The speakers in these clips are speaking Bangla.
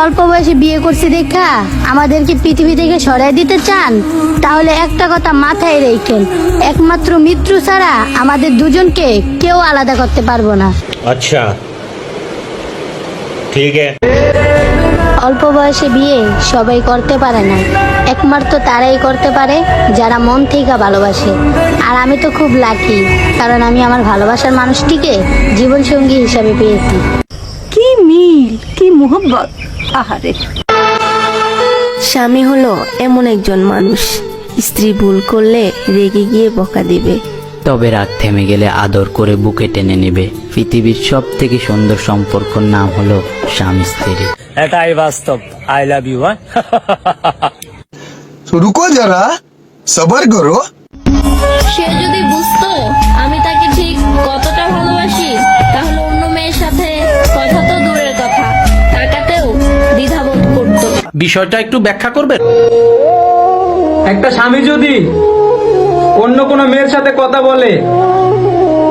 অল্প বয়সে বিয়ে করছি দেখা আমাদেরকে পৃথিবী থেকে সরাই দিতে চান? তাহলে একটা কথা মাথায় রেখেন, একমাত্র মৃত্যু ছাড়া আমাদের দুজনকে কেউ আলাদা করতে পারবো না। अच्छा ठीक है। অল্প বয়সে বিয়ে সবাই করতে পারে না, একমাত্র তারাই করতে পারে যারা মন থেকে ভালোবাসে। আর আমি তো খুব লাকি, কারণ আমি আমার ভালোবাসার মানুষটিকে জীবন সঙ্গী হিসাবে পেয়েছি। কি মিল, কি মোহব্বত! আহারে, স্বামী হলো এমন একজন মানুষ, স্ত্রী ভুল করলে রেগে গিয়ে বকা দিবে, তবে রাগ থেমে গেলে আদর করে বুকে টেনে নেবে। পৃথিবীর সব থেকে সুন্দর সম্পর্কর নাম হলো স্বামী স্ত্রী। এটাই বাস্তব। I love you. तो रुको जरा, सबर करो। সে যদি বুঝতো আমি তাকে ঠিক কতটা ভালোবাসি, তাহলে অন্য মেয়ের সাথে কথা তো দূরের কথা, তাকাতেও দ্বিধাবোধ করতো। বিষয়টা একটু ব্যাখ্যা করবেন? একটা স্বামী যদি অন্য কোনো মেয়ের সাথে কথা বলে,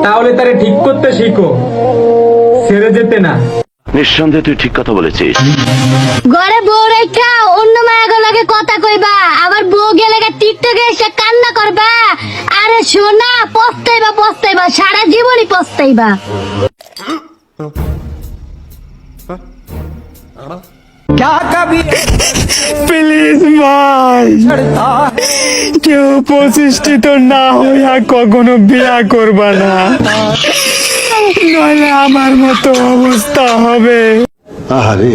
তাহলে তারে ঠিক করতে শিখো, ছেড়ে যেতে না। নিঃসন্দেহে তুই ঠিক কথা বলেছিস। ঘরে বউ রেখা অন্য মায়াগুলোকে কথা কইবা, আবার বউ গেলে টিকটকে এসে কান্না করবা। আরে শোনা, পস্তাইবা পস্তাইবা, সারা জীবনই পস্তাইবা। প্লিজ ভাই, কেউ প্রতিষ্ঠিত না হইয়া কখনো বিয়া করবা না, নইলে আমার মতো অবস্থা হবে। আহারে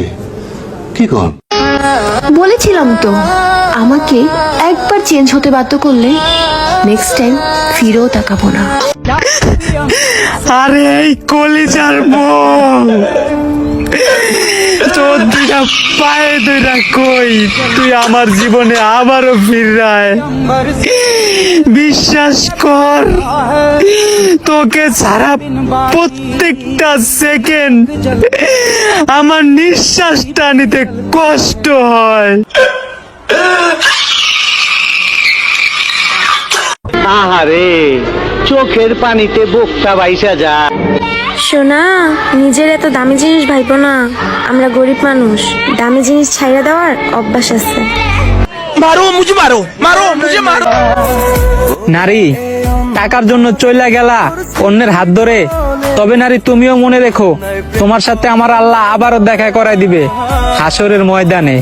কি কন? বলেছিলাম তো, আমাকে একবার চেঞ্জ হতে বাধ্য করলে নেক্সট টাইম ফিরেও তাকাবো না। আরে এই কলিজার বউ, তোর দুইটা পায়ে দুইটা কই, তুই আমার জীবনে আবারও ফিরায়। বিশ্বাস কর, তোকে ছাড়া প্রত্যেকটা সেকেন্ড আমার নিঃশ্বাসটা নিতে কষ্ট হয়। আহারে চোখের পানিতে বুকটা বাইসা যা। সোনা, নিজের এত দামি জিনিস ভাইবো না, আমরা গরিব মানুষ, দামি জিনিস ছাইড়া দেওয়ার অভ্যাস আছে। নারী, টাকার জন্য চইলা গেলা অন্যের হাত ধরে, তবে নারী তুমিও মনে রেখো, তোমার সাথে আমার আল্লাহ আবারও দেখা করাই দিবে হাসরের ময়দানে।